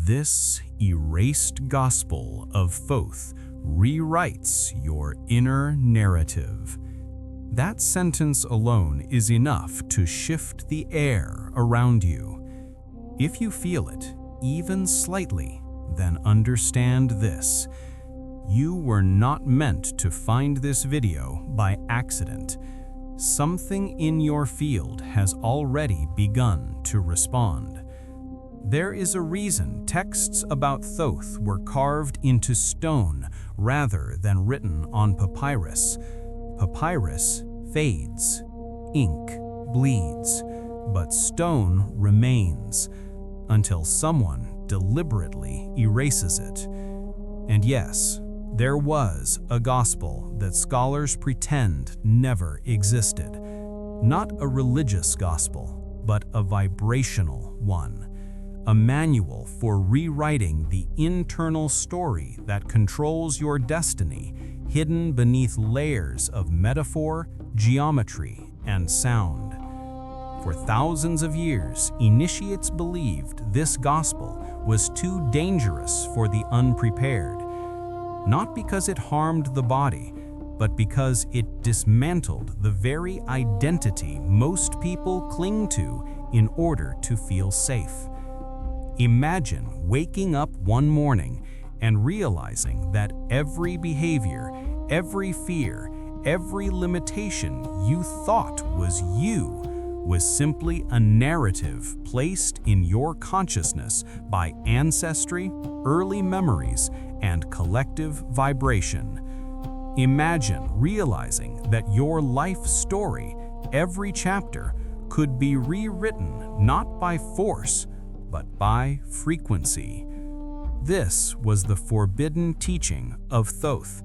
This erased Gospel of Thoth rewrites your inner narrative. That sentence alone is enough to shift the air around you. If you feel it, even slightly, then understand this. You were not meant to find this video by accident. Something in your field has already begun to respond. There is a reason texts about Thoth were carved into stone rather than written on papyrus. Papyrus fades, ink bleeds, but stone remains until someone deliberately erases it. And yes, there was a gospel that scholars pretend never existed. Not a religious gospel, but a vibrational one. A manual for rewriting the internal story that controls your destiny, hidden beneath layers of metaphor, geometry, and sound. For thousands of years, initiates believed this gospel was too dangerous for the unprepared. Not because it harmed the body, but because it dismantled the very identity most people cling to in order to feel safe. Imagine waking up one morning and realizing that every behavior, every fear, every limitation you thought was you was simply a narrative placed in your consciousness by ancestry, early memories, and collective vibration. Imagine realizing that your life story, every chapter, could be rewritten not by force, but by frequency. This was the forbidden teaching of Thoth.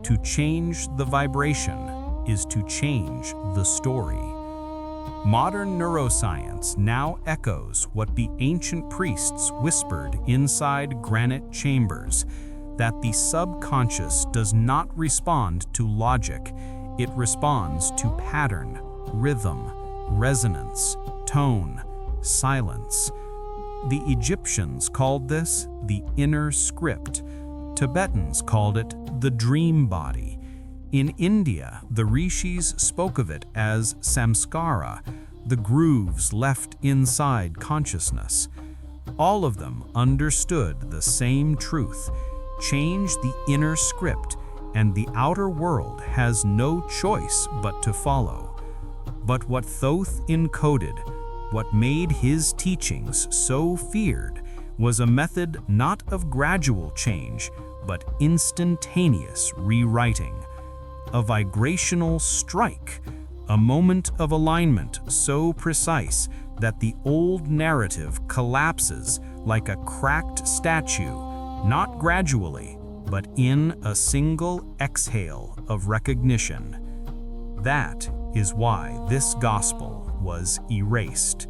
To change the vibration is to change the story. Modern neuroscience now echoes what the ancient priests whispered inside granite chambers, that the subconscious does not respond to logic, it responds to pattern, rhythm, resonance, tone, silence. The Egyptians called this the inner script. Tibetans called it the dream body. In India, the rishis spoke of it as samskara, the grooves left inside consciousness. All of them understood the same truth. Change the inner script, and the outer world has no choice but to follow. But what Thoth encoded, what made his teachings so feared, was a method not of gradual change, but instantaneous rewriting. A vibrational strike, a moment of alignment so precise that the old narrative collapses like a cracked statue, not gradually, but in a single exhale of recognition. That is why this gospel was erased,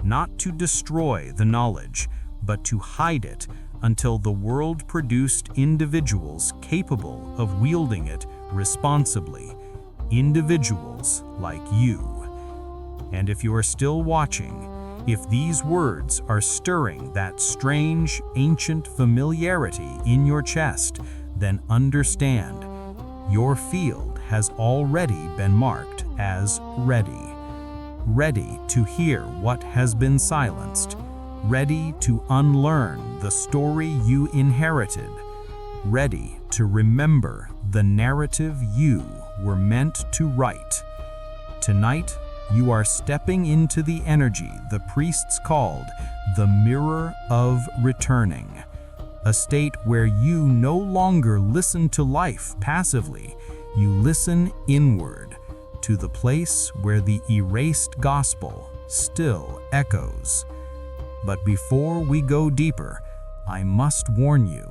not to destroy the knowledge, but to hide it until the world produced individuals capable of wielding it responsibly, individuals like you. And if you are still watching, if these words are stirring that strange, ancient familiarity in your chest, then understand, your field has already been marked as ready. Ready to hear what has been silenced, ready to unlearn the story you inherited, ready to remember the narrative you were meant to write. Tonight, you are stepping into the energy the priests called the mirror of returning, a state where you no longer listen to life passively, you listen inward, to the place where the erased gospel still echoes. But before we go deeper, I must warn you,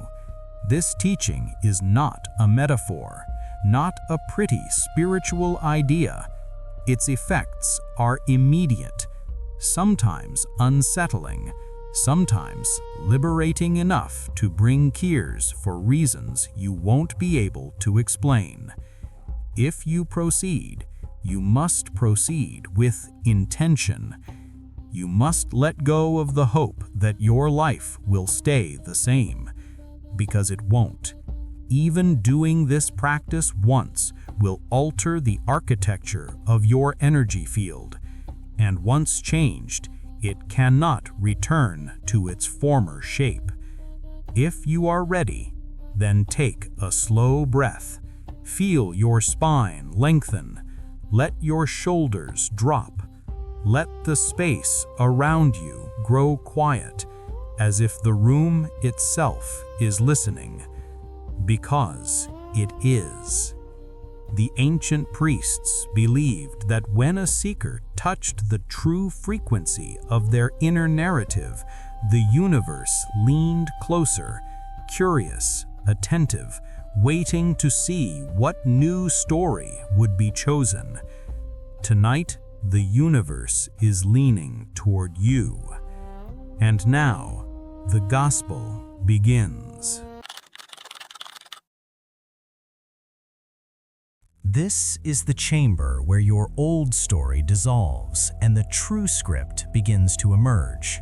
this teaching is not a metaphor, not a pretty spiritual idea. Its effects are immediate, sometimes unsettling, sometimes liberating enough to bring tears for reasons you won't be able to explain. If you proceed, you must proceed with intention. You must let go of the hope that your life will stay the same, because it won't. Even doing this practice once will alter the architecture of your energy field, and once changed, it cannot return to its former shape. If you are ready, then take a slow breath. Feel your spine lengthen. Let your shoulders drop. Let the space around you grow quiet, as if the room itself is listening, because it is. The ancient priests believed that when a seeker touched the true frequency of their inner narrative, the universe leaned closer, curious, attentive, waiting to see what new story would be chosen. Tonight, the universe is leaning toward you. And now, the gospel begins. This is the chamber where your old story dissolves and the true script begins to emerge.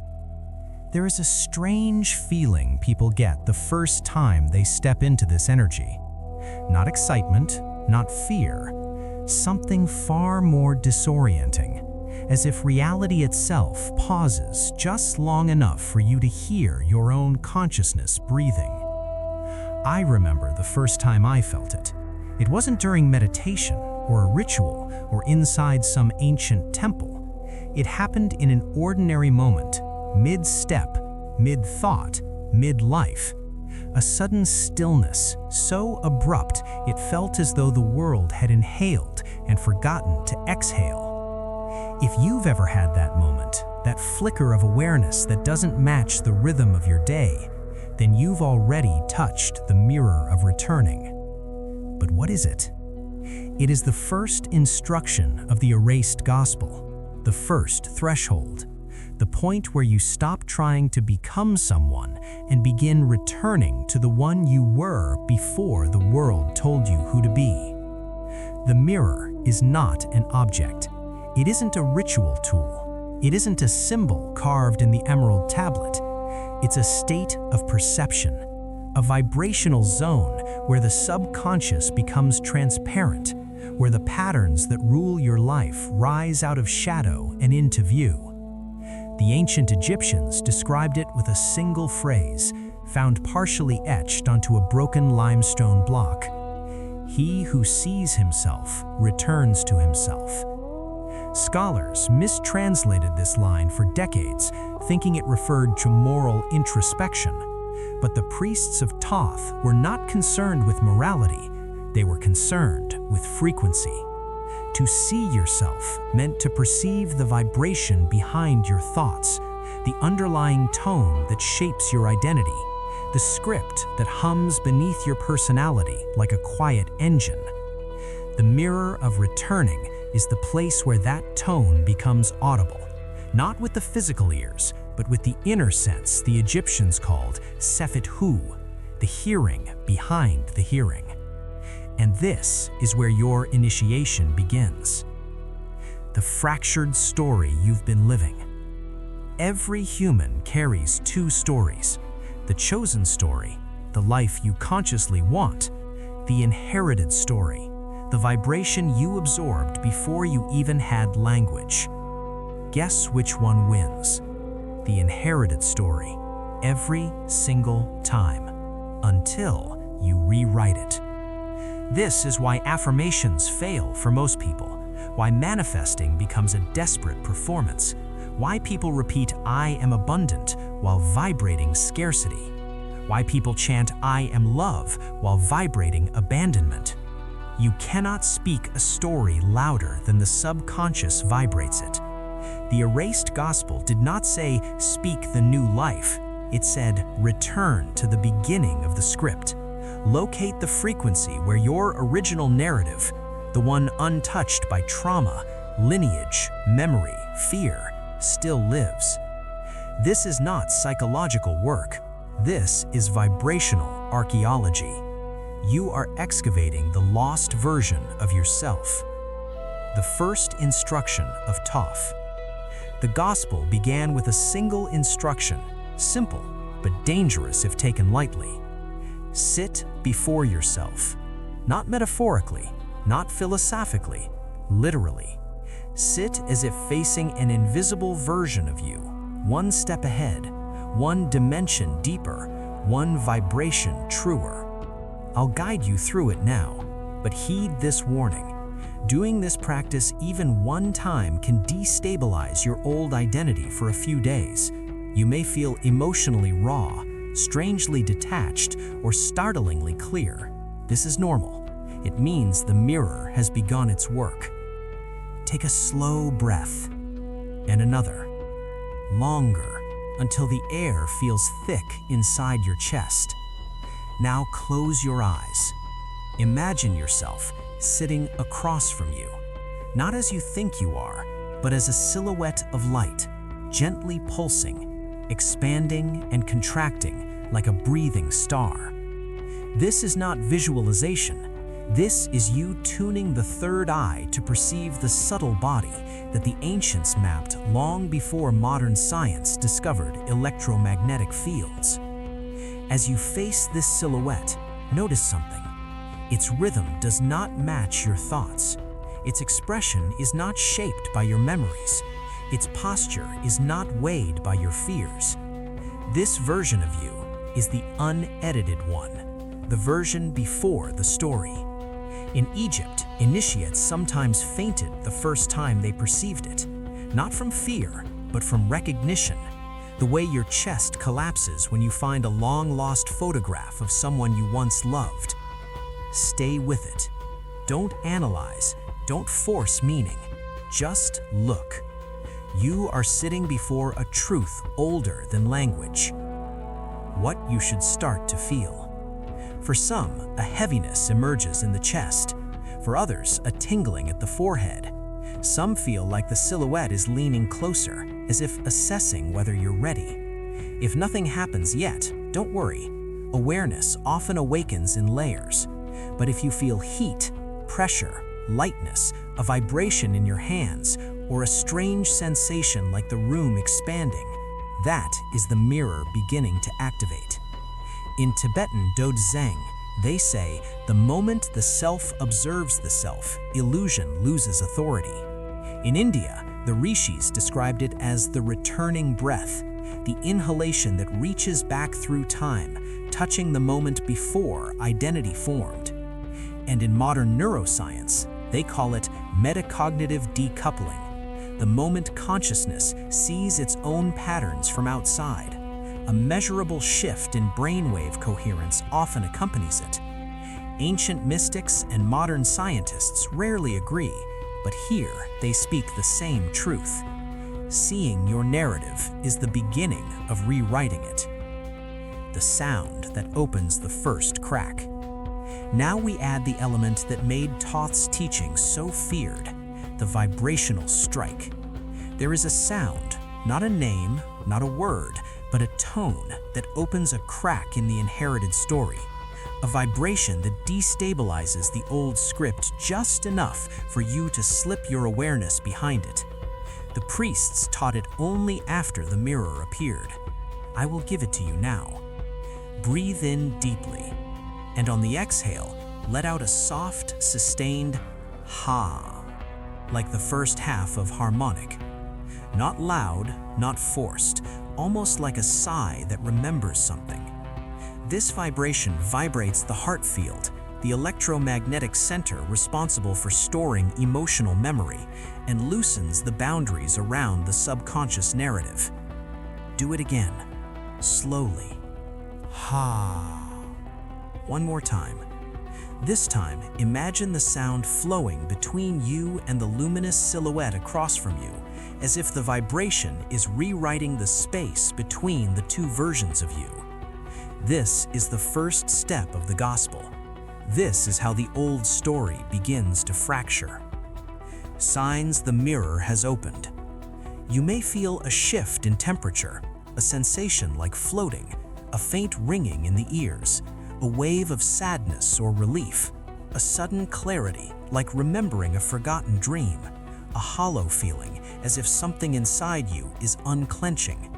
There is a strange feeling people get the first time they step into this energy. Not excitement, not fear, something far more disorienting, as if reality itself pauses just long enough for you to hear your own consciousness breathing. I remember the first time I felt it. It wasn't during meditation or a ritual or inside some ancient temple. It happened in an ordinary moment, mid-step, mid-thought, mid-life. A sudden stillness, so abrupt it felt as though the world had inhaled and forgotten to exhale. If you've ever had that moment, that flicker of awareness that doesn't match the rhythm of your day, then you've already touched the mirror of returning. But what is it? It is the first instruction of the Erased Gospel, the first threshold, the point where you stop trying to become someone and begin returning to the one you were before the world told you who to be. The mirror is not an object. It isn't a ritual tool. It isn't a symbol carved in the emerald tablet. It's a state of perception, a vibrational zone where the subconscious becomes transparent, where the patterns that rule your life rise out of shadow and into view. The ancient Egyptians described it with a single phrase, found partially etched onto a broken limestone block. He who sees himself returns to himself. Scholars mistranslated this line for decades, thinking it referred to moral introspection. But the priests of Thoth were not concerned with morality, they were concerned with frequency. To see yourself meant to perceive the vibration behind your thoughts, the underlying tone that shapes your identity, the script that hums beneath your personality like a quiet engine. The mirror of returning is the place where that tone becomes audible, not with the physical ears, but with the inner sense the Egyptians called Sefet Hu, the hearing behind the hearing. And this is where your initiation begins. The fractured story you've been living. Every human carries two stories: the chosen story, the life you consciously want; the inherited story, the vibration you absorbed before you even had language. Guess which one wins? The inherited story, every single time, until you rewrite it. This is why affirmations fail for most people, why manifesting becomes a desperate performance, why people repeat "I am abundant" while vibrating scarcity, why people chant "I am love" while vibrating abandonment. You cannot speak a story louder than the subconscious vibrates it. The Erased Gospel did not say, "Speak the new life." It said, "Return to the beginning of the script." Locate the frequency where your original narrative, the one untouched by trauma, lineage, memory, fear, still lives. This is not psychological work. This is vibrational archaeology. You are excavating the lost version of yourself. The first instruction of Thoth. The Gospel began with a single instruction, simple but dangerous if taken lightly. Sit before yourself, not metaphorically, not philosophically, literally. Sit as if facing an invisible version of you, one step ahead, one dimension deeper, one vibration truer. I'll guide you through it now, but heed this warning. Doing this practice even one time can destabilize your old identity for a few days. You may feel emotionally raw, strangely detached, or startlingly clear. This is normal. It means the mirror has begun its work. Take a slow breath, and another, longer, until the air feels thick inside your chest. Now close your eyes. Imagine yourself sitting across from you, not as you think you are, but as a silhouette of light, gently pulsing, expanding and contracting like a breathing star. This is not visualization. This is you tuning the third eye to perceive the subtle body that the ancients mapped long before modern science discovered electromagnetic fields. As you face this silhouette, notice something. Its rhythm does not match your thoughts. Its expression is not shaped by your memories. Its posture is not weighed by your fears. This version of you is the unedited one, the version before the story. In Egypt, initiates sometimes fainted the first time they perceived it, not from fear, but from recognition, the way your chest collapses when you find a long-lost photograph of someone you once loved. Stay with it. Don't analyze, don't force meaning. Just look. You are sitting before a truth older than language. What you should start to feel. For some, a heaviness emerges in the chest. For others, a tingling at the forehead. Some feel like the silhouette is leaning closer, as if assessing whether you're ready. If nothing happens yet, don't worry. Awareness often awakens in layers. But if you feel heat, pressure, lightness, a vibration in your hands, or a strange sensation like the room expanding, that is the mirror beginning to activate. In Tibetan Dodzang, they say, the moment the self observes the self, illusion loses authority. In India, the rishis described it as the returning breath, the inhalation that reaches back through time, touching the moment before identity formed. And in modern neuroscience, they call it metacognitive decoupling, the moment consciousness sees its own patterns from outside. A measurable shift in brainwave coherence often accompanies it. Ancient mystics and modern scientists rarely agree, but here they speak the same truth. Seeing your narrative is the beginning of rewriting it. The sound that opens the first crack. Now we add the element that made Thoth's teaching so feared, the vibrational strike. There is a sound, not a name, not a word, but a tone that opens a crack in the inherited story, a vibration that destabilizes the old script just enough for you to slip your awareness behind it. The priests taught it only after the mirror appeared. I will give it to you now. Breathe in deeply, and on the exhale, let out a soft, sustained ha, like the first half of harmonic. Not loud, not forced, almost like a sigh that remembers something. This vibration vibrates the heart field, the electromagnetic center responsible for storing emotional memory, and loosens the boundaries around the subconscious narrative. Do it again, slowly. Ha. One more time. This time, imagine the sound flowing between you and the luminous silhouette across from you, as if the vibration is rewriting the space between the two versions of you. This is the first step of the gospel. This is how the old story begins to fracture. Signs the mirror has opened. You may feel a shift in temperature, a sensation like floating, a faint ringing in the ears, a wave of sadness or relief, a sudden clarity like remembering a forgotten dream, a hollow feeling, as if something inside you is unclenching.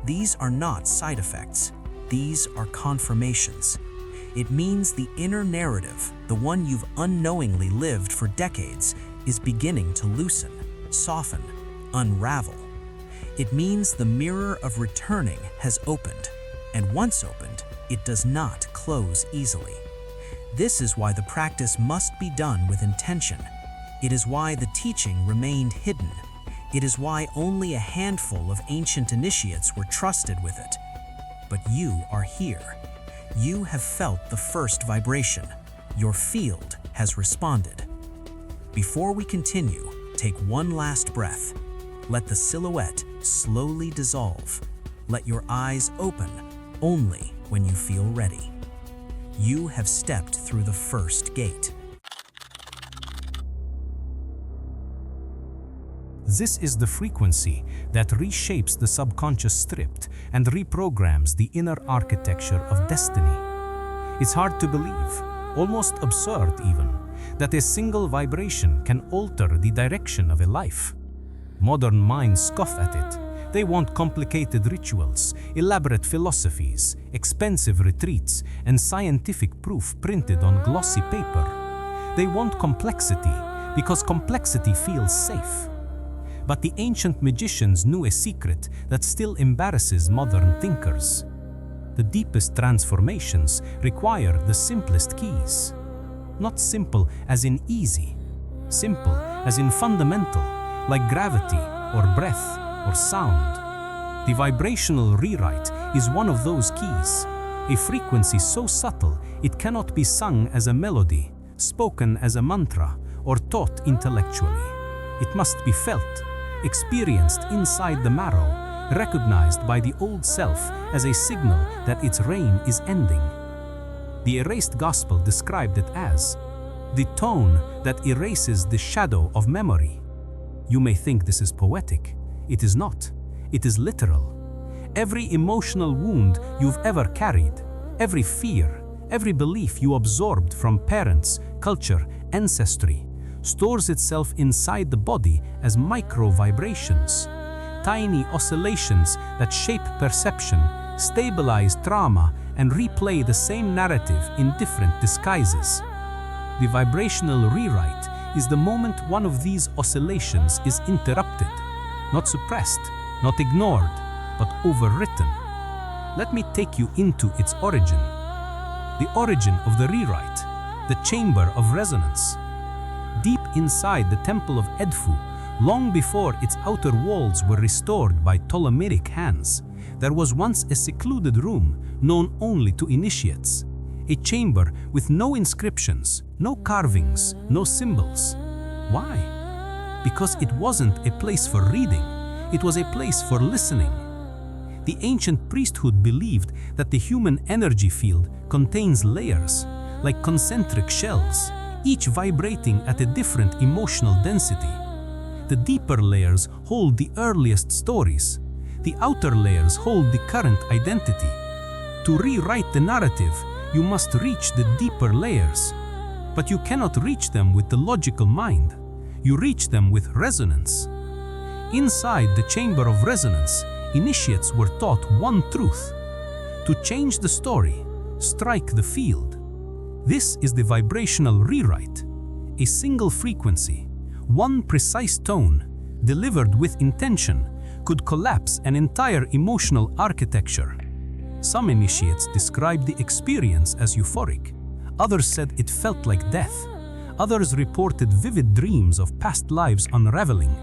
These are not side effects. These are confirmations. It means the inner narrative, the one you've unknowingly lived for decades, is beginning to loosen, soften, unravel. It means the mirror of returning has opened, and once opened, it does not close easily. This is why the practice must be done with intention. It is why the teaching remained hidden. It is why only a handful of ancient initiates were trusted with it. But you are here. You have felt the first vibration. Your field has responded. Before we continue, take one last breath. Let the silhouette slowly dissolve. Let your eyes open only when you feel ready. You have stepped through the first gate. This is the frequency that reshapes the subconscious script and reprograms the inner architecture of destiny. It's hard to believe, almost absurd even, that a single vibration can alter the direction of a life. Modern minds scoff at it. They want complicated rituals, elaborate philosophies, expensive retreats, and scientific proof printed on glossy paper. They want complexity because complexity feels safe. But the ancient magicians knew a secret that still embarrasses modern thinkers. The deepest transformations require the simplest keys. Not simple as in easy, simple as in fundamental, like gravity or breath or sound. The vibrational rewrite is one of those keys, a frequency so subtle it cannot be sung as a melody, spoken as a mantra, or taught intellectually. It must be felt, experienced inside the marrow, recognized by the old self as a signal that its reign is ending. The Erased Gospel described it as the tone that erases the shadow of memory. You may think this is poetic. It is not. It is literal. Every emotional wound you've ever carried, every fear, every belief you absorbed from parents, culture, ancestry, stores itself inside the body as micro-vibrations, tiny oscillations that shape perception, stabilize trauma, and replay the same narrative in different disguises. The vibrational rewrite is the moment one of these oscillations is interrupted, not suppressed, not ignored, but overwritten. Let me take you into its origin. The origin of the rewrite, the chamber of resonance. Deep inside the temple of Edfu, long before its outer walls were restored by Ptolemaic hands, there was once a secluded room known only to initiates. A chamber with no inscriptions, no carvings, no symbols. Why? Because it wasn't a place for reading, it was a place for listening. The ancient priesthood believed that the human energy field contains layers, like concentric shells, each vibrating at a different emotional density. The deeper layers hold the earliest stories. The outer layers hold the current identity. To rewrite the narrative, you must reach the deeper layers. But you cannot reach them with the logical mind. You reach them with resonance. Inside the chamber of resonance, initiates were taught one truth: to change the story, strike the field. This is the vibrational rewrite. A single frequency, one precise tone, delivered with intention, could collapse an entire emotional architecture. Some initiates described the experience as euphoric. Others said it felt like death. Others reported vivid dreams of past lives unraveling.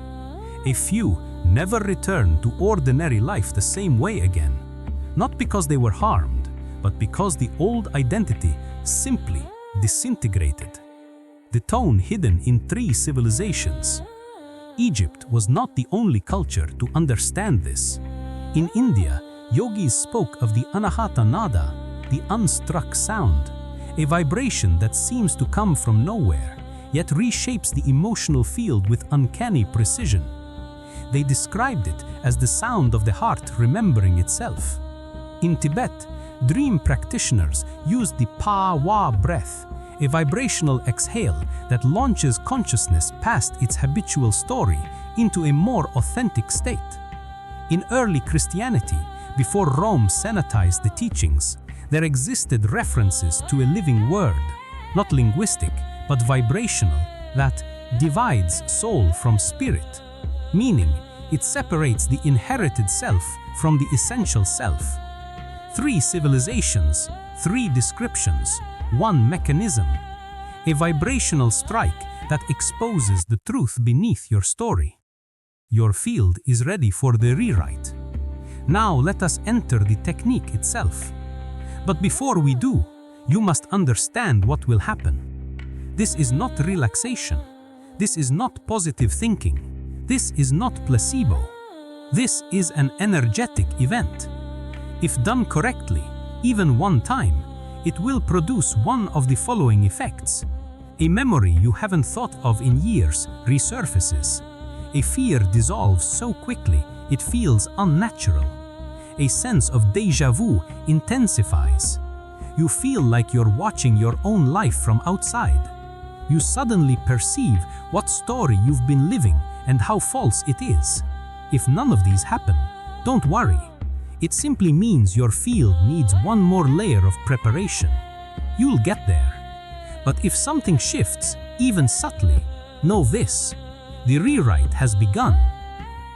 A few never returned to ordinary life the same way again, not because they were harmed, but because the old identity simply disintegrated. The tone hidden in 3 civilizations. Egypt was not the only culture to understand this. In India, yogis spoke of the anahata nada, the unstruck sound, a vibration that seems to come from nowhere, yet reshapes the emotional field with uncanny precision. They described it as the sound of the heart remembering itself. In Tibet, dream practitioners used the pa-wa breath, a vibrational exhale that launches consciousness past its habitual story into a more authentic state. In early Christianity, before Rome sanitized the teachings, there existed references to a living word, not linguistic, but vibrational, that divides soul from spirit, meaning it separates the inherited self from the essential self. 3 civilizations, 3 descriptions, 1 mechanism. A vibrational strike that exposes the truth beneath your story. Your field is ready for the rewrite. Now let us enter the technique itself. But before we do, you must understand what will happen. This is not relaxation. This is not positive thinking. This is not placebo. This is an energetic event. If done correctly, even one time, it will produce one of the following effects. A memory you haven't thought of in years resurfaces. A fear dissolves so quickly it feels unnatural. A sense of déjà vu intensifies. You feel like you're watching your own life from outside. You suddenly perceive what story you've been living and how false it is. If none of these happen, don't worry. It simply means your field needs one more layer of preparation. You'll get there. But if something shifts, even subtly, know this: the rewrite has begun.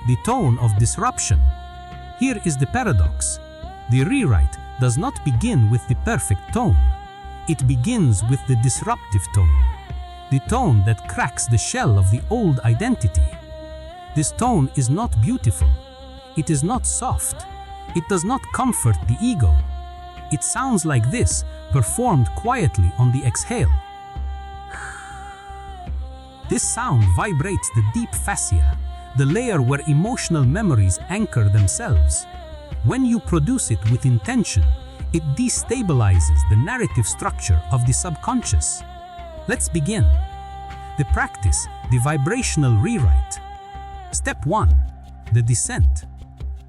The tone of disruption. Here is the paradox. The rewrite does not begin with the perfect tone. It begins with the disruptive tone. The tone that cracks the shell of the old identity. This tone is not beautiful. It is not soft. It does not comfort the ego. It sounds like this, performed quietly on the exhale. This sound vibrates the deep fascia, the layer where emotional memories anchor themselves. When you produce it with intention, it destabilizes the narrative structure of the subconscious. Let's begin. The practice, the vibrational rewrite. Step 1. The descent.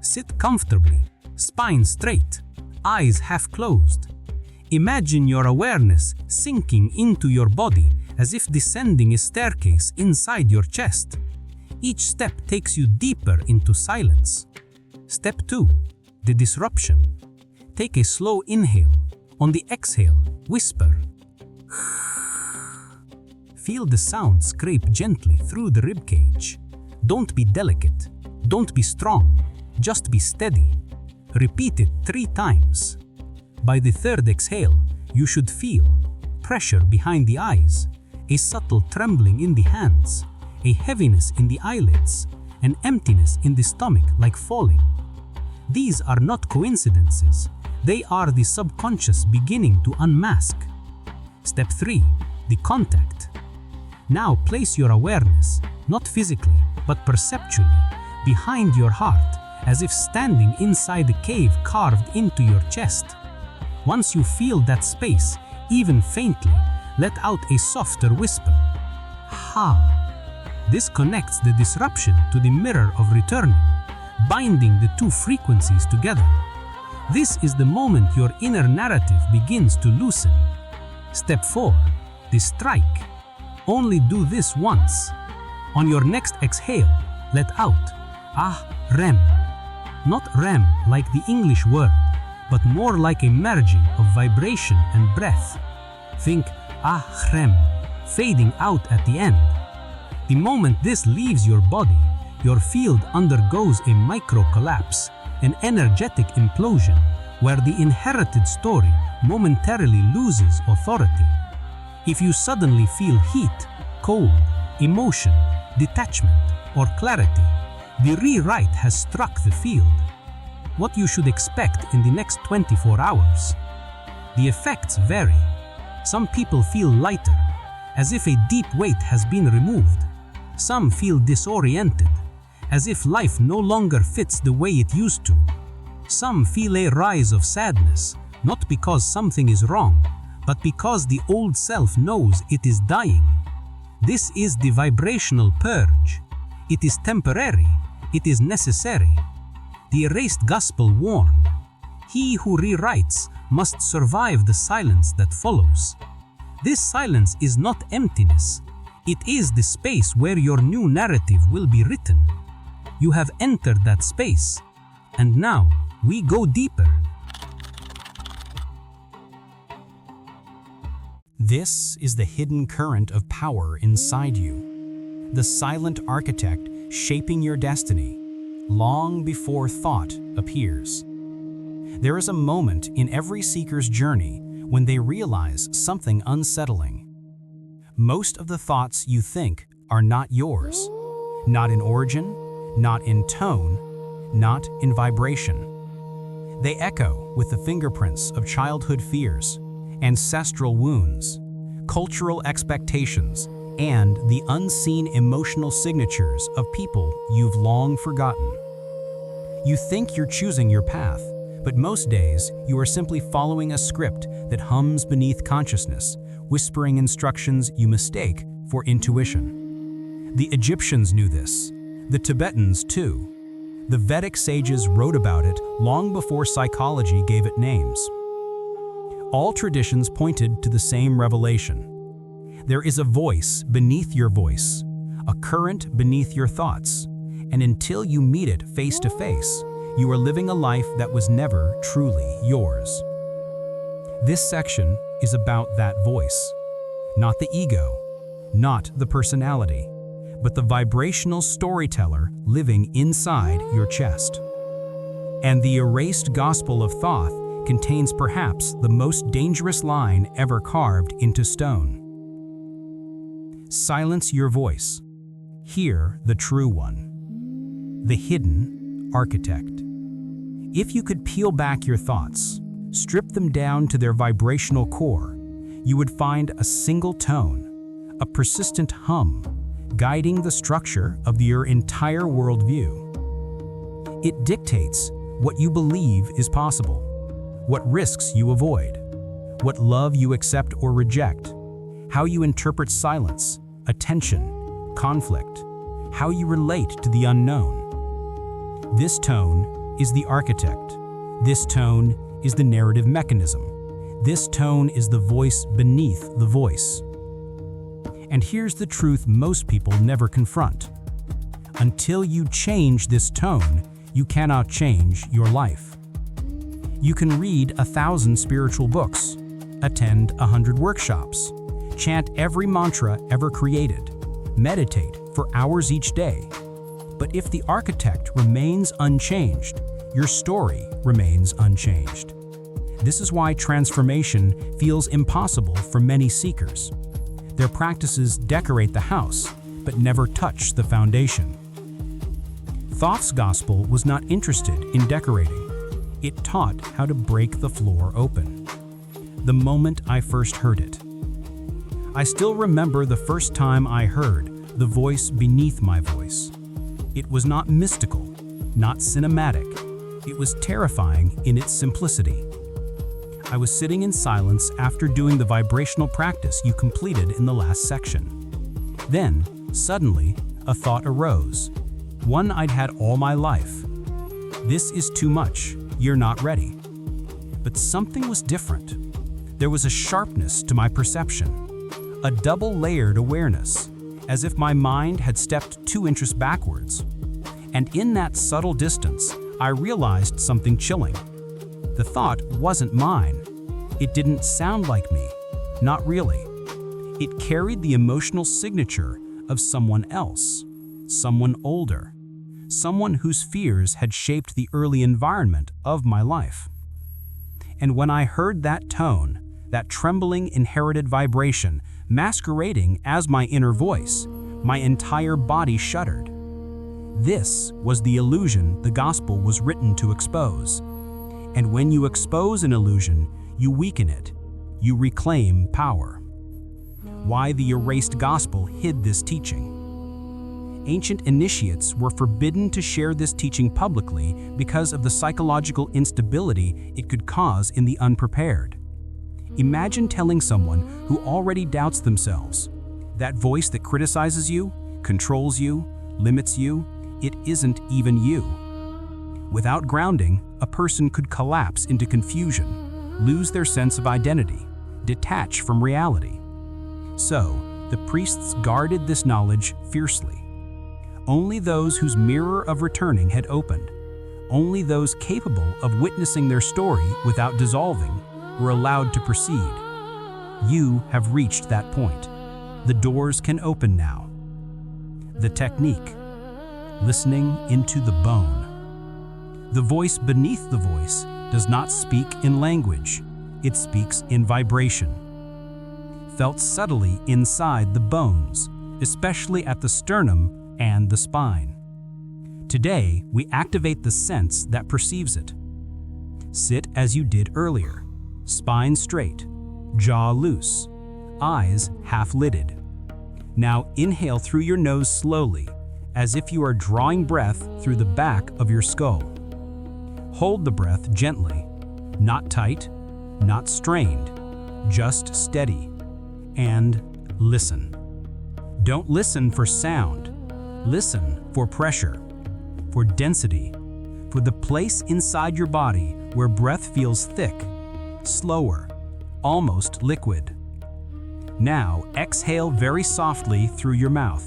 Sit comfortably, spine straight, eyes half closed. Imagine your awareness sinking into your body as if descending a staircase inside your chest. Each step takes you deeper into silence. Step 2. The disruption. Take a slow inhale. On the exhale, whisper. Feel the sound scrape gently through the ribcage. Don't be delicate. Don't be strong. Just be steady. Repeat it 3 times. By the 3rd exhale, you should feel pressure behind the eyes, a subtle trembling in the hands, a heaviness in the eyelids, an emptiness in the stomach like falling. These are not coincidences. They are the subconscious beginning to unmask. Step 3. The contact. Now place your awareness, not physically, but perceptually, behind your heart, as if standing inside a cave carved into your chest. Once you feel that space, even faintly, let out a softer whisper. Ha! This connects the disruption to the mirror of returning, binding the 2 frequencies together. This is the moment your inner narrative begins to loosen. Step 4. The strike. Only do this once. On your next exhale, let out REM. Not REM like the English word, but more like a merging of vibration and breath. Think REM, fading out at the end. The moment this leaves your body, your field undergoes a micro-collapse, an energetic implosion, where the inherited story momentarily loses authority. If you suddenly feel heat, cold, emotion, detachment, or clarity, the rewrite has struck the field. What you should expect in the next 24 hours. The effects vary. Some people feel lighter, as if a deep weight has been removed. Some feel disoriented, as if life no longer fits the way it used to. Some feel a rise of sadness, not because something is wrong, but because the old self knows it is dying. This is the vibrational purge. It is temporary. It is necessary. The Erased Gospel warned, he who rewrites must survive the silence that follows. This silence is not emptiness. It is the space where your new narrative will be written. You have entered that space, and now we go deeper. This is the hidden current of power inside you, the silent architect shaping your destiny, long before thought appears. There is a moment in every seeker's journey when they realize something unsettling. Most of the thoughts you think are not yours, not in origin, not in tone, not in vibration. They echo with the fingerprints of childhood fears, ancestral wounds, cultural expectations, and the unseen emotional signatures of people you've long forgotten. You think you're choosing your path, but most days you are simply following a script that hums beneath consciousness, whispering instructions you mistake for intuition. The Egyptians knew this, the Tibetans too. The Vedic sages wrote about it long before psychology gave it names. All traditions pointed to the same revelation. There is a voice beneath your voice, a current beneath your thoughts, and until you meet it face to face, you are living a life that was never truly yours. This section is about that voice, not the ego, not the personality, but the vibrational storyteller living inside your chest. And the Erased Gospel of Thoth contains perhaps the most dangerous line ever carved into stone. Silence your voice. Hear the true one, the hidden architect. If you could peel back your thoughts, strip them down to their vibrational core, you would find a single tone, a persistent hum, guiding the structure of your entire worldview. It dictates what you believe is possible, what risks you avoid, what love you accept or reject, how you interpret silence, attention, conflict, how you relate to the unknown. This tone is the architect. This tone is the narrative mechanism. This tone is the voice beneath the voice. And here's the truth most people never confront. Until you change this tone, you cannot change your life. You can read 1,000 spiritual books, attend 100 workshops, chant every mantra ever created, meditate for hours each day. But if the architect remains unchanged, your story remains unchanged. This is why transformation feels impossible for many seekers. Their practices decorate the house, but never touch the foundation. Thoth's gospel was not interested in decorating. It taught how to break the floor open. The moment I first heard it. I still remember the first time I heard the voice beneath my voice. It was not mystical, not cinematic. It was terrifying in its simplicity. I was sitting in silence after doing the vibrational practice you completed in the last section. Then, suddenly, a thought arose, one I'd had all my life. This is too much. You're not ready. But something was different. There was a sharpness to my perception, a double-layered awareness, as if my mind had stepped 2 inches backwards. And in that subtle distance, I realized something chilling. The thought wasn't mine. It didn't sound like me. Not really. It carried the emotional signature of someone else, someone older, someone whose fears had shaped the early environment of my life. And when I heard that tone, that trembling inherited vibration masquerading as my inner voice, my entire body shuddered. This was the illusion the gospel was written to expose. And when you expose an illusion, you weaken it. You reclaim power. Why the erased gospel hid this teaching. Ancient initiates were forbidden to share this teaching publicly because of the psychological instability it could cause in the unprepared. Imagine telling someone who already doubts themselves, that voice that criticizes you, controls you, limits you, it isn't even you. Without grounding, a person could collapse into confusion, lose their sense of identity, detach from reality. So, the priests guarded this knowledge fiercely. Only those whose mirror of returning had opened, only those capable of witnessing their story without dissolving, were allowed to proceed. You have reached that point. The doors can open now. The technique: listening into the bone. The voice beneath the voice does not speak in language, it speaks in vibration. Felt subtly inside the bones, especially at the sternum and the spine. Today, we activate the sense that perceives it. Sit as you did earlier, spine straight, jaw loose, eyes half-lidded. Now inhale through your nose slowly, as if you are drawing breath through the back of your skull. Hold the breath gently, not tight, not strained, just steady, and listen. Don't listen for sound. Listen for pressure, for density, for the place inside your body where breath feels thick, slower, almost liquid. Now exhale very softly through your mouth,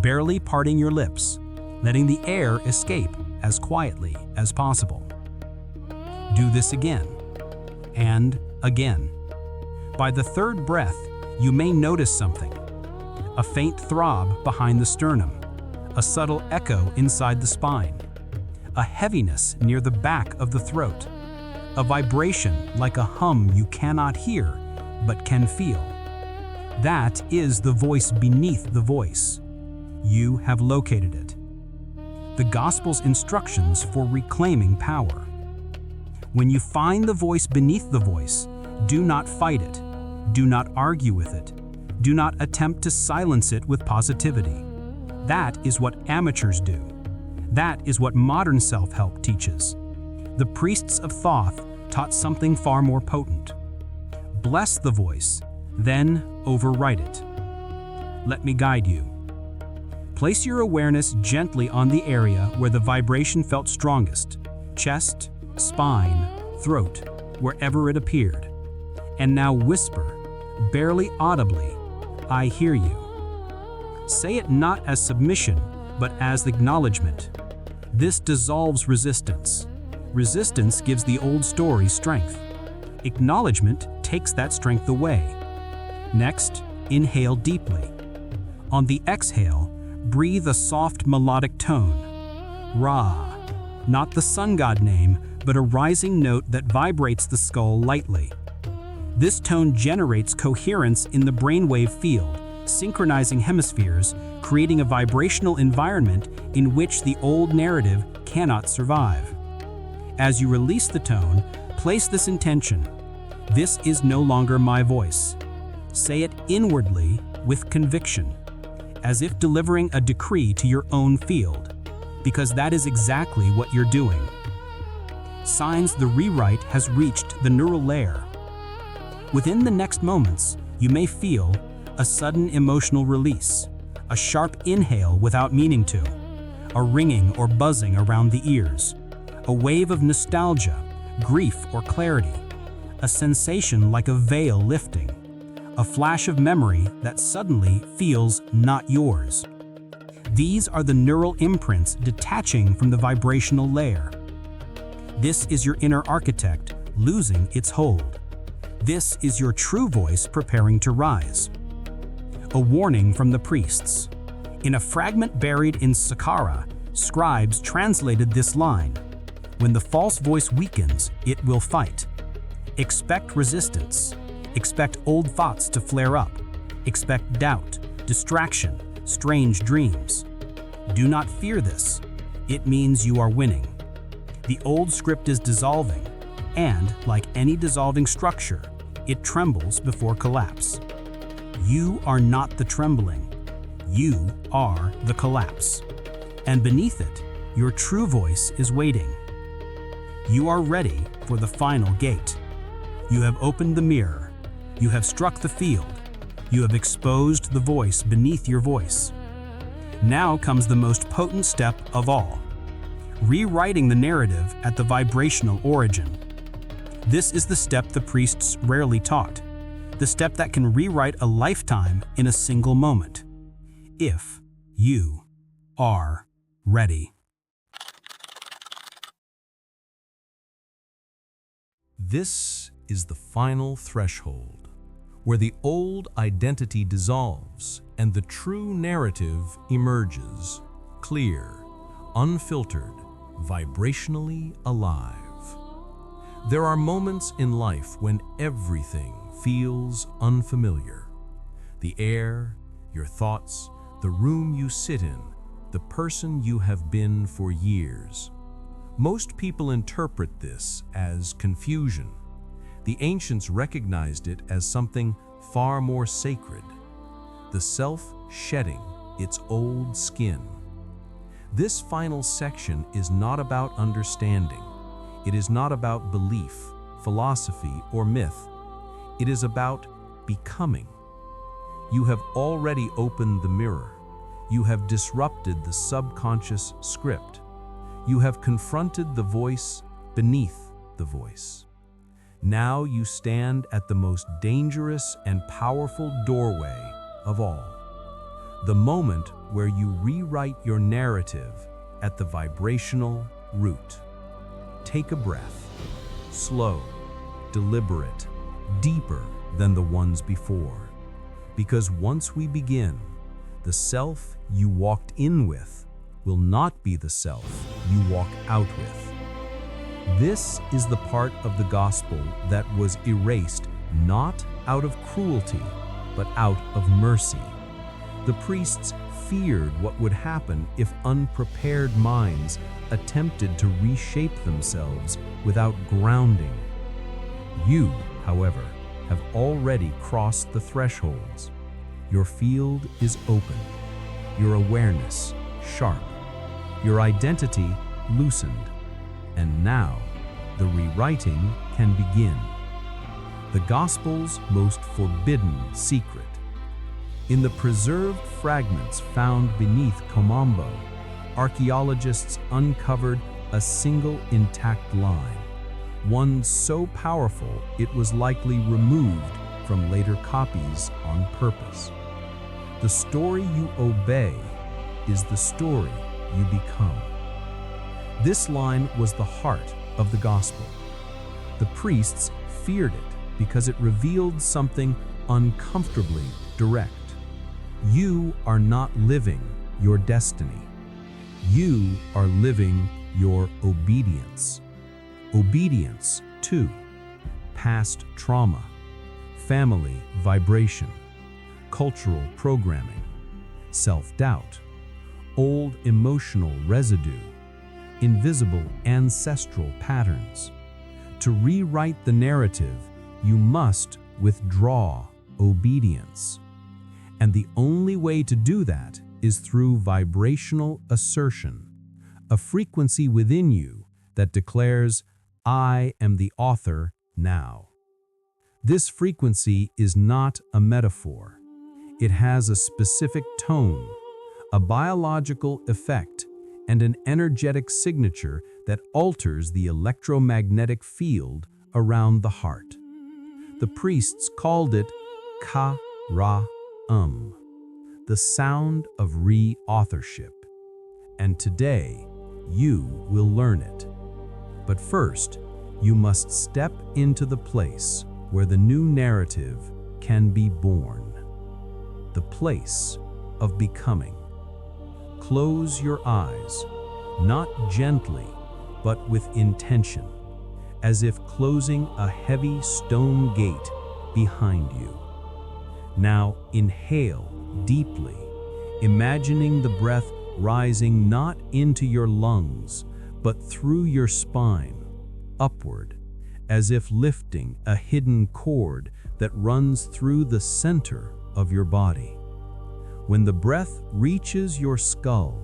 barely parting your lips, letting the air escape as quietly as possible. Do this again, and again. By the third breath, you may notice something: a faint throb behind the sternum, a subtle echo inside the spine, a heaviness near the back of the throat, a vibration like a hum you cannot hear but can feel. That is the voice beneath the voice. You have located it. The Gospel's instructions for reclaiming power. When you find the voice beneath the voice, do not fight it. Do not argue with it. Do not attempt to silence it with positivity. That is what amateurs do. That is what modern self-help teaches. The priests of Thoth taught something far more potent. Bless the voice, then override it. Let me guide you. Place your awareness gently on the area where the vibration felt strongest: chest, spine, throat, wherever it appeared. And now whisper, barely audibly, "I hear you." Say it not as submission, but as acknowledgement. This dissolves resistance. Resistance gives the old story strength. Acknowledgement takes that strength away. Next, inhale deeply. On the exhale, breathe a soft melodic tone. Ra, not the sun god name, but a rising note that vibrates the skull lightly. This tone generates coherence in the brainwave field, synchronizing hemispheres, creating a vibrational environment in which the old narrative cannot survive. As you release the tone, place this intention: this is no longer my voice. Say it inwardly with conviction, as if delivering a decree to your own field, because that is exactly what you're doing. Signs the rewrite has reached the neural layer. Within the next moments, you may feel a sudden emotional release, a sharp inhale without meaning to, a ringing or buzzing around the ears, a wave of nostalgia, grief, or clarity, a sensation like a veil lifting, a flash of memory that suddenly feels not yours. These are the neural imprints detaching from the vibrational layer. This is your inner architect losing its hold. This is your true voice preparing to rise. A warning from the priests. In a fragment buried in Saqqara, scribes translated this line: when the false voice weakens, it will fight. Expect resistance. Expect old thoughts to flare up. Expect doubt, distraction, strange dreams. Do not fear this. It means you are winning. The old script is dissolving, and, like any dissolving structure, it trembles before collapse. You are not the trembling. You are the collapse. And beneath it, your true voice is waiting. You are ready for the final gate. You have opened the mirror. You have struck the field. You have exposed the voice beneath your voice. Now comes the most potent step of all: rewriting the narrative at the vibrational origin. This is the step the priests rarely taught. The step that can rewrite a lifetime in a single moment. If you are ready. This is the final threshold, where the old identity dissolves and the true narrative emerges, clear, unfiltered, vibrationally alive. There are moments in life when everything feels unfamiliar. The air, your thoughts, the room you sit in, the person you have been for years. Most people interpret this as confusion. The ancients recognized it as something far more sacred, the self shedding its old skin. This final section is not about understanding. It is not about belief, philosophy, or myth. It is about becoming. You have already opened the mirror. You have disrupted the subconscious script. You have confronted the voice beneath the voice. Now you stand at the most dangerous and powerful doorway of all. The moment where you rewrite your narrative at the vibrational root. Take a breath, slow, deliberate, deeper than the ones before. Because once we begin, the self you walked in with will not be the self you walk out with. This is the part of the gospel that was erased not out of cruelty, but out of mercy. The priests feared what would happen if unprepared minds attempted to reshape themselves without grounding. You, however, have already crossed the thresholds. Your field is open, your awareness sharp, your identity loosened, and now the rewriting can begin. The gospel's most forbidden secret. In the preserved fragments found beneath Komombo, archaeologists uncovered a single intact line, one so powerful it was likely removed from later copies on purpose. The story you obey is the story you become. This line was the heart of the gospel. The priests feared it because it revealed something uncomfortably direct. You are not living your destiny. You are living your obedience. Obedience to past trauma, family vibration, cultural programming, self-doubt, old emotional residue, invisible ancestral patterns. To rewrite the narrative, you must withdraw obedience. And the only way to do that is through vibrational assertion, a frequency within you that declares, I am the author now. This frequency is not a metaphor. It has a specific tone, a biological effect, and an energetic signature that alters the electromagnetic field around the heart. The priests called it Ka-Ra-Um, the sound of re-authorship. And today, you will learn it. But first, you must step into the place where the new narrative can be born. The place of becoming. Close your eyes, not gently, but with intention, as if closing a heavy stone gate behind you. Now inhale deeply, imagining the breath rising not into your lungs, but through your spine, upward, as if lifting a hidden cord that runs through the center of your body. When the breath reaches your skull,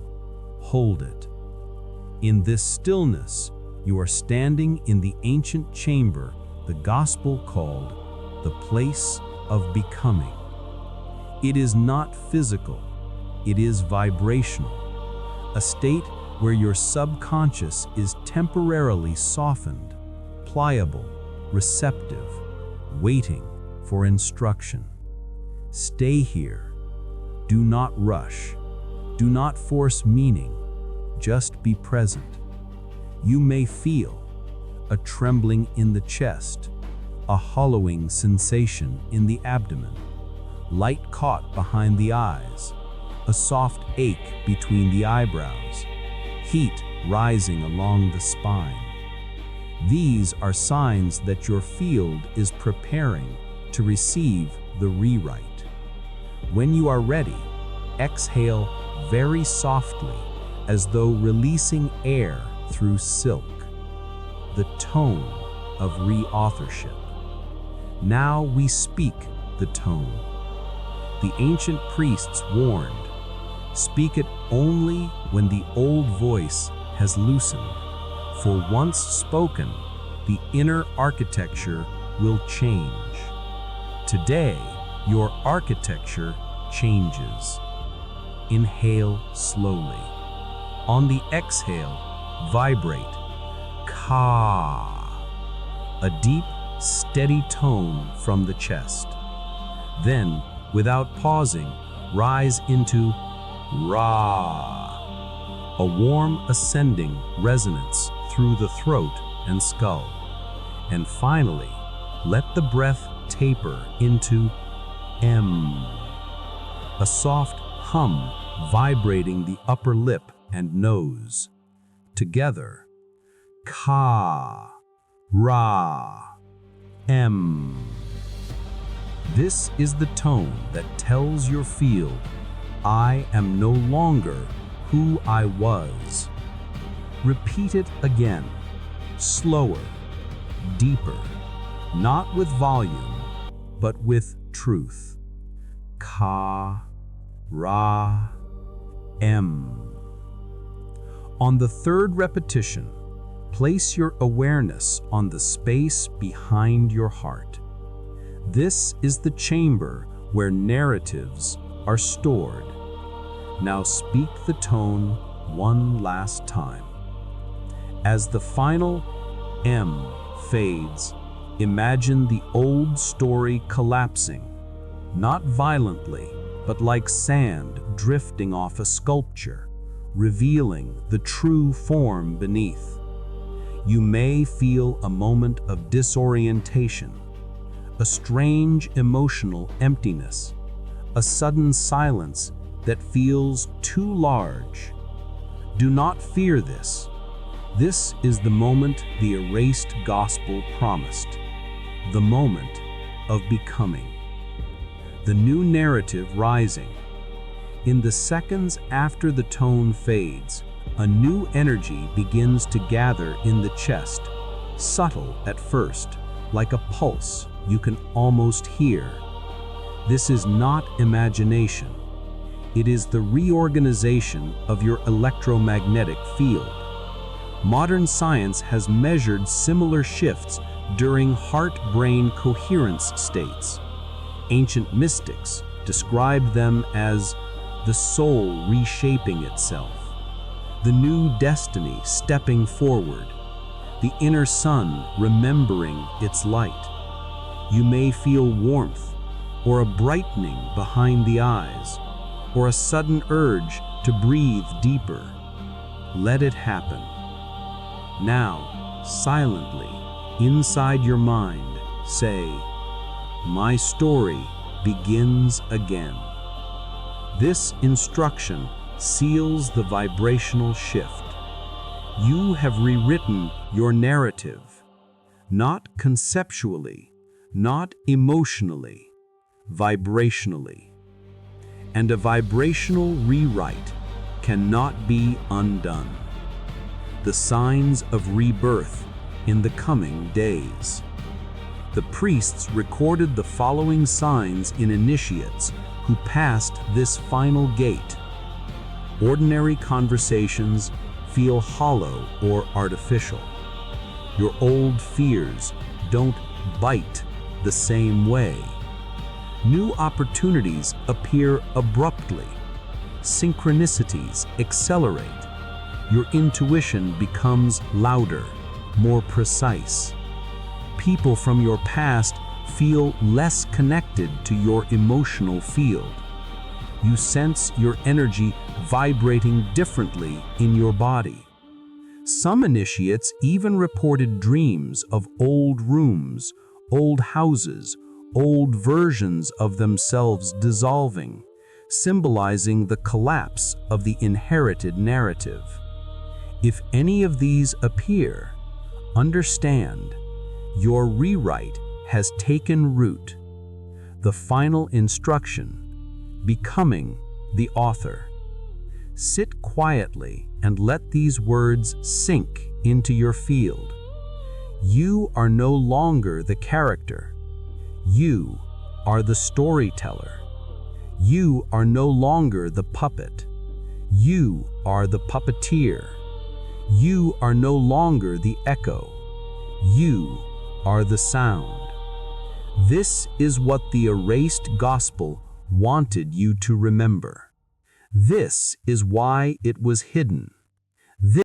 hold it. In this stillness, you are standing in the ancient chamber the gospel called the place of becoming. It is not physical, it is vibrational, a state where your subconscious is temporarily softened, pliable, receptive, waiting for instruction. Stay here. Do not rush. Do not force meaning. Just be present. You may feel a trembling in the chest, a hollowing sensation in the abdomen, light caught behind the eyes, a soft ache between the eyebrows, heat rising along the spine. These are signs that your field is preparing to receive the rewrite. When you are ready, exhale very softly, as though releasing air through silk. The tone of reauthorship. Now we speak the tone. The ancient priests warned, speak it only when the old voice has loosened, for once spoken, the inner architecture will change. Today, your architecture changes. Inhale slowly. On the exhale, vibrate Ka, a deep, steady tone from the chest. Then, without pausing, rise into Ra, a warm ascending resonance through the throat and skull. And finally, let the breath taper into M, a soft hum vibrating the upper lip and nose. Together, Ka, Ra, M. This is the tone that tells your field, I am no longer who I was. Repeat it again, slower, deeper, not with volume, but with truth. Ka, Ra, M. On the third repetition, place your awareness on the space behind your heart. This is the chamber where narratives are stored. Now speak the tone one last time. As the final M fades, imagine the old story collapsing, not violently, but like sand drifting off a sculpture, revealing the true form beneath. You may feel a moment of disorientation, a strange emotional emptiness, a sudden silence that feels too large. Do not fear this. This is the moment the Erased Gospel promised, the moment of becoming. The new narrative rising. In the seconds after the tone fades, a new energy begins to gather in the chest, subtle at first, like a pulse you can almost hear. This is not imagination. It is the reorganization of your electromagnetic field. Modern science has measured similar shifts during heart-brain coherence states. Ancient mystics described them as the soul reshaping itself, the new destiny stepping forward, the inner sun remembering its light. You may feel warmth, or a brightening behind the eyes, or a sudden urge to breathe deeper. Let it happen. Now, silently, inside your mind, say, my story begins again. This instruction seals the vibrational shift. You have rewritten your narrative, not conceptually, not emotionally, vibrationally. And a vibrational rewrite cannot be undone. The signs of rebirth in the coming days. The priests recorded the following signs in initiates who passed this final gate. Ordinary conversations feel hollow or artificial. Your old fears don't bite the same way. New opportunities appear abruptly. Synchronicities accelerate. Your intuition becomes louder, more precise. People from your past feel less connected to your emotional field. You sense your energy vibrating differently in your body. Some initiates even reported dreams of old rooms, old houses, old versions of themselves dissolving, symbolizing the collapse of the inherited narrative. If any of these appear, understand, your rewrite has taken root. The final instruction, becoming the author. Sit quietly and let these words sink into your field. You are no longer the character. You are the storyteller. You are no longer the puppet. You are the puppeteer. You are no longer the echo. You are the sound. This is what the Erased Gospel wanted you to remember. This is why it was hidden.